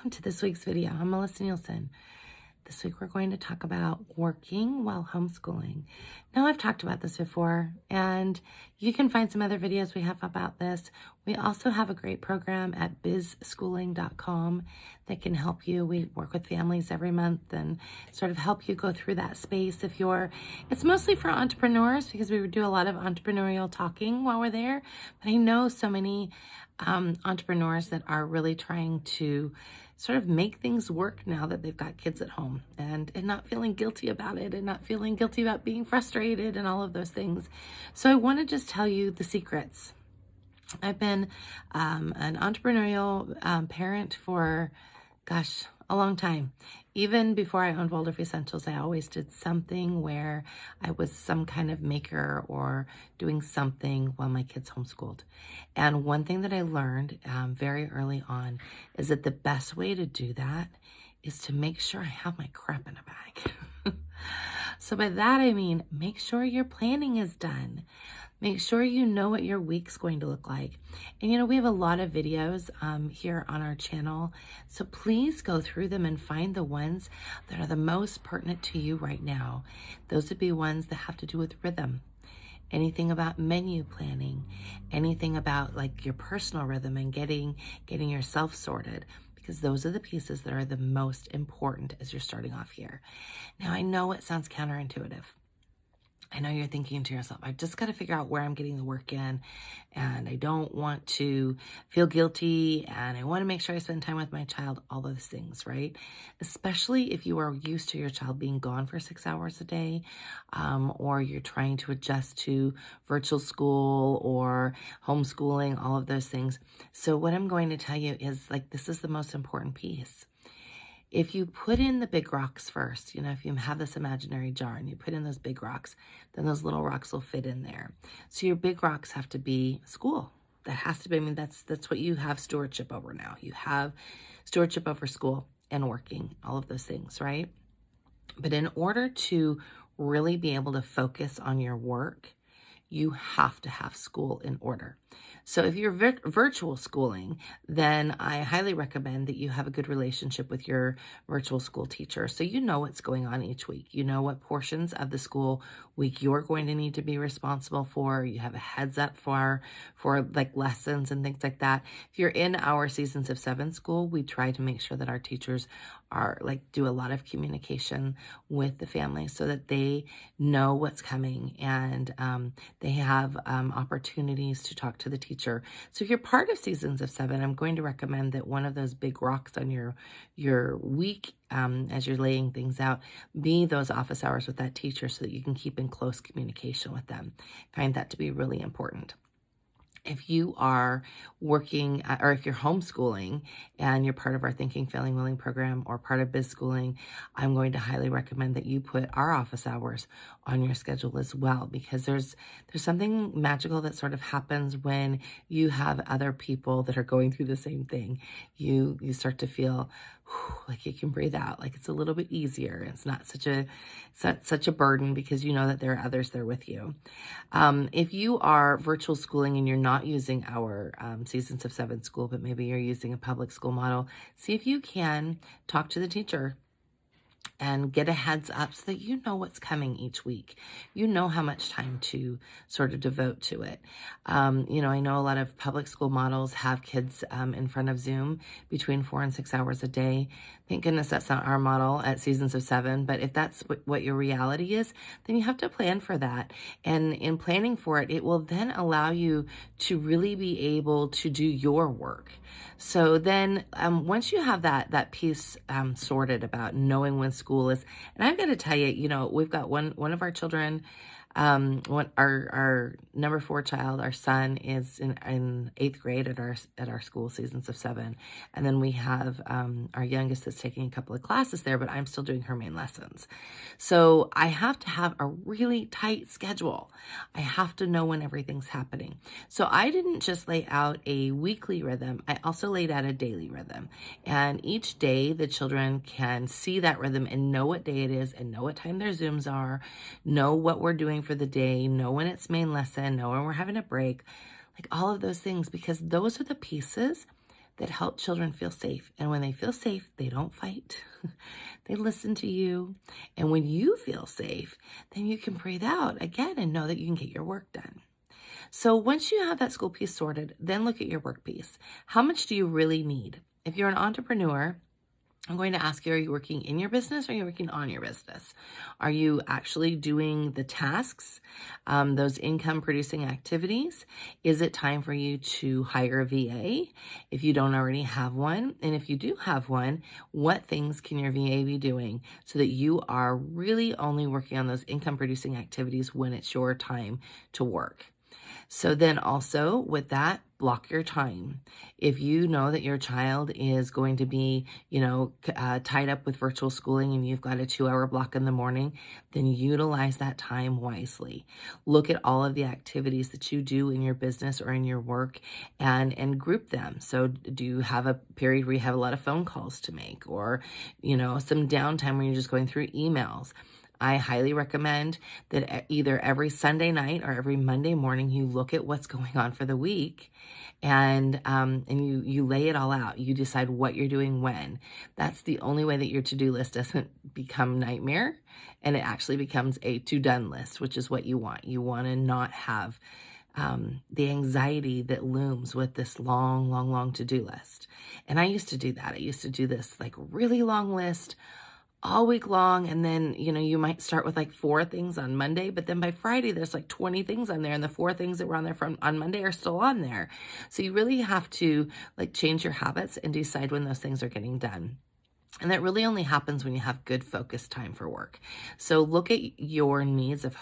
welcome to this week's video. I'm Melisa Nielsen. This week we're going to talk about working while homeschooling. Now, I've talked about this before, and you can find some other videos we have about this. We also have a great program at bizschooling.com that can help you. We work with families every month and sort of help you go through that space. It's mostly for entrepreneurs because we do a lot of entrepreneurial talking while we're there. But I know so many entrepreneurs that are really trying to sort of make things work now that they've got kids at home and not feeling guilty about it and not feeling guilty about being frustrated and all of those things. So I want to just tell you the secrets. I've been an entrepreneurial parent for, a long time. Even before I owned Waldorf Essentials, I always did something where I was some kind of maker or doing something while my kids homeschooled. And one thing that I learned very early on is that the best way to do that is to make sure I have my crap in a bag. So by that, I mean, make sure your planning is done. Make sure you know what your week's going to look like. And we have a lot of videos here on our channel. So please go through them and find the ones that are the most pertinent to you right now. Those would be ones that have to do with rhythm. Anything about menu planning, anything about like your personal rhythm and getting yourself sorted. Because those are the pieces that are the most important as you're starting off here. Now, I know it sounds counterintuitive. I know you're thinking to yourself, I've just got to figure out where I'm getting the work in, and I don't want to feel guilty, and I want to make sure I spend time with my child, all those things, right? Especially if you are used to your child being gone for 6 hours a day, or you're trying to adjust to virtual school or homeschooling, all of those things. So what I'm going to tell you is this is the most important piece. If you put in the big rocks first, if you have this imaginary jar and you put in those big rocks, then those little rocks will fit in there. So your big rocks have to be school. That has to be, that's what you have stewardship over now. You have stewardship over school and working, all of those things, right? But in order to really be able to focus on your work, you have to have school in order. So if you're virtual schooling, then I highly recommend that you have a good relationship with your virtual school teacher. So you know what's going on each week. You know what portions of the school week you're going to need to be responsible for. You have a heads up for like lessons and things like that. If you're in our Seasons of 7 school, we try to make sure that our teachers are do a lot of communication with the family so that they know what's coming and they have opportunities to talk to the teacher. So if you're part of Seasons of 7, I'm going to recommend that one of those big rocks on your week as you're laying things out be those office hours with that teacher so that you can keep in close communication with them. I find that to be really important. If you are working or if you're homeschooling and you're part of our Thinking, Failing, Willing program or part of Biz Schooling, I'm going to highly recommend that you put our office hours on your schedule as well, because there's something magical that sort of happens when you have other people that are going through the same thing. You start to feel like you can breathe out, like it's a little bit easier. It's not such a burden because you know that there are others there with you. If you are virtual schooling and you're not using our Seasons of 7 school, but maybe you're using a public school model, see if you can talk to the teacher and get a heads up so that you know what's coming each week. You know how much time to sort of devote to it. I know a lot of public school models have kids in front of Zoom between 4 and 6 hours a day. Thank goodness that's not our model at Seasons of 7, but if that's what your reality is, then you have to plan for that. And in planning for it, it will then allow you to really be able to do your work. So then once you have that piece sorted about knowing when school is, and I've got to tell you, we've got one of our children, our number 4 child, our son is in 8th grade at our school, Seasons of 7. And then we have our youngest is taking a couple of classes there, but I'm still doing her main lessons. So I have to have a really tight schedule. I have to know when everything's happening. So I didn't just lay out a weekly rhythm. I also laid out a daily rhythm. And each day the children can see that rhythm and know what day it is and know what time their Zooms are, know what we're doing for the day, know when it's main lesson, know when we're having a break, like all of those things, because those are the pieces that help children feel safe. And when they feel safe, they don't fight. They listen to you. And when you feel safe, then you can breathe out again and know that you can get your work done. So once you have that school piece sorted, then look at your work piece. How much do you really need? If you're an entrepreneur, I'm going to ask you, are you working in your business or are you working on your business? Are you actually doing the tasks, those income producing activities? Is it time for you to hire a VA if you don't already have one? And if you do have one, what things can your VA be doing so that you are really only working on those income producing activities when it's your time to work? So then also with that, block your time. If you know that your child is going to be, tied up with virtual schooling and you've got a 2-hour block in the morning, then utilize that time wisely. Look at all of the activities that you do in your business or in your work and group them. So do you have a period where you have a lot of phone calls to make or, some downtime when you're just going through emails? I highly recommend that either every Sunday night or every Monday morning you look at what's going on for the week and you lay it all out. You decide what you're doing when. That's the only way that your to-do list doesn't become nightmare and it actually becomes a to-done list, which is what you want. You want to not have the anxiety that looms with this long to-do list. And I used to do that. I used to do this really long list all week long. And then, you might start with 4 things on Monday, but then by Friday, there's 20 things on there. And the 4 things that were on there on Monday are still on there. So you really have to change your habits and decide when those things are getting done. And that really only happens when you have good focused time for work. So look at your needs of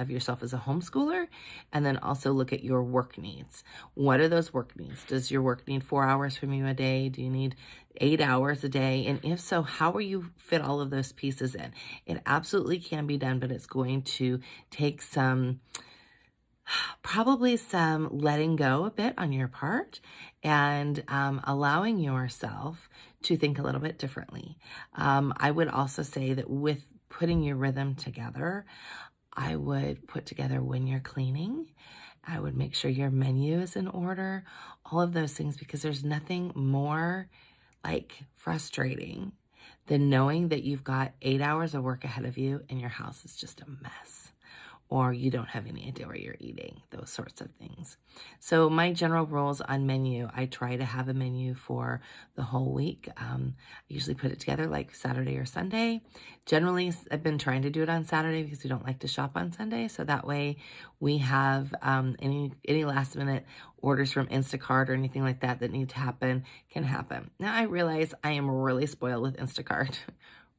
yourself as a homeschooler, and then also look at your work needs. What are those work needs? Does your work need 4 hours from you a day? Do you need 8 hours a day? And if so, how will you fit all of those pieces in? It absolutely can be done, but it's going to take probably some letting go a bit on your part and allowing yourself to think a little bit differently. I would also say that with putting your rhythm together, I would put together when you're cleaning. I would make sure your menu is in order, all of those things, because there's nothing more frustrating than knowing that you've got 8 hours of work ahead of you and your house is just a mess, or you don't have any idea where you're eating, those sorts of things. So my general rules on menu, I try to have a menu for the whole week. I usually put it together Saturday or Sunday. Generally, I've been trying to do it on Saturday because we don't like to shop on Sunday. So that way we have any last minute orders from Instacart or anything like that need to happen can happen. Now I realize I am really spoiled with Instacart.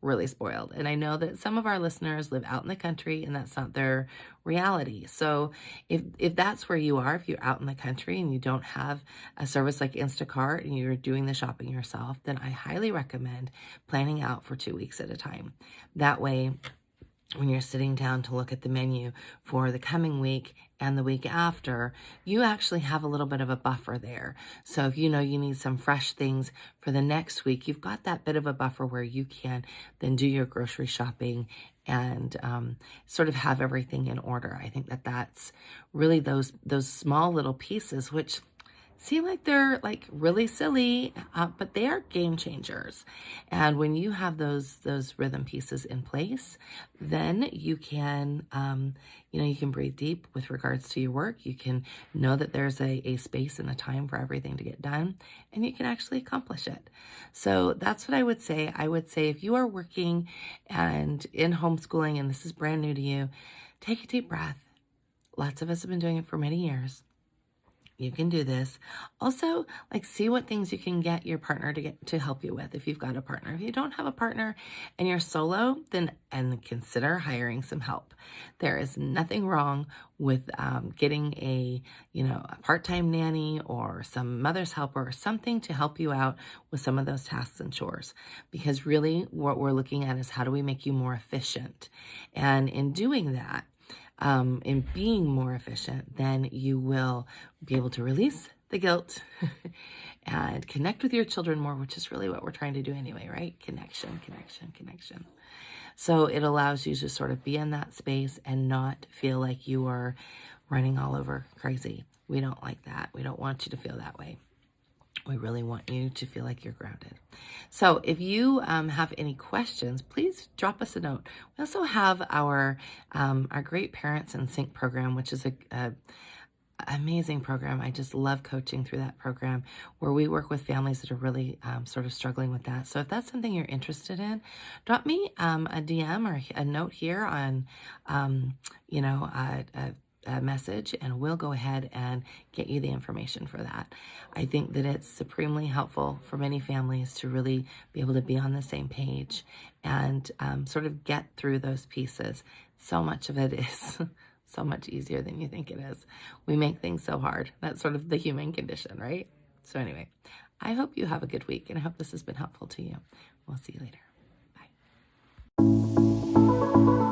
Really spoiled. And I know that some of our listeners live out in the country and that's not their reality. So if that's where you are, if you're out in the country and you don't have a service like Instacart and you're doing the shopping yourself, then I highly recommend planning out for 2 weeks at a time. That way, when you're sitting down to look at the menu for the coming week and the week after, you actually have a little bit of a buffer there. So if you know you need some fresh things for the next week, you've got that bit of a buffer where you can then do your grocery shopping and sort of have everything in order. I think that's really those small little pieces, which seem like they're really silly, but they are game changers. And when you have those rhythm pieces in place, then you can, you can breathe deep with regards to your work. You can know that there's a space and a time for everything to get done, and you can actually accomplish it. So that's what I would say. I would say if you are working and in homeschooling and this is brand new to you, take a deep breath. Lots of us have been doing it for many years. You can do this. Also, see what things you can get your partner to help you with if you've got a partner. If you don't have a partner and you're solo, then consider hiring some help. There is nothing wrong with getting a part-time nanny or some mother's helper or something to help you out with some of those tasks and chores. Because really what we're looking at is how do we make you more efficient? And in doing that, in being more efficient, then you will be able to release the guilt and connect with your children more, which is really what we're trying to do anyway, right? Connection. So it allows you to sort of be in that space and not feel like you are running all over crazy. We don't like that. We don't want you to feel that way. We really want you to feel like you're grounded. So if you have any questions, please drop us a note. We also have our Great Parents in Sync program, which is a amazing program. I just love coaching through that program, where we work with families that are really sort of struggling with that. So if that's something you're interested in, drop me a DM or a note here on, a message, and we'll go ahead and get you the information for that. I think that it's supremely helpful for many families to really be able to be on the same page and sort of get through those pieces. So much of it is so much easier than you think it is. We make things so hard. That's sort of the human condition, right? So anyway, I hope you have a good week, and I hope this has been helpful to you. We'll see you later. Bye.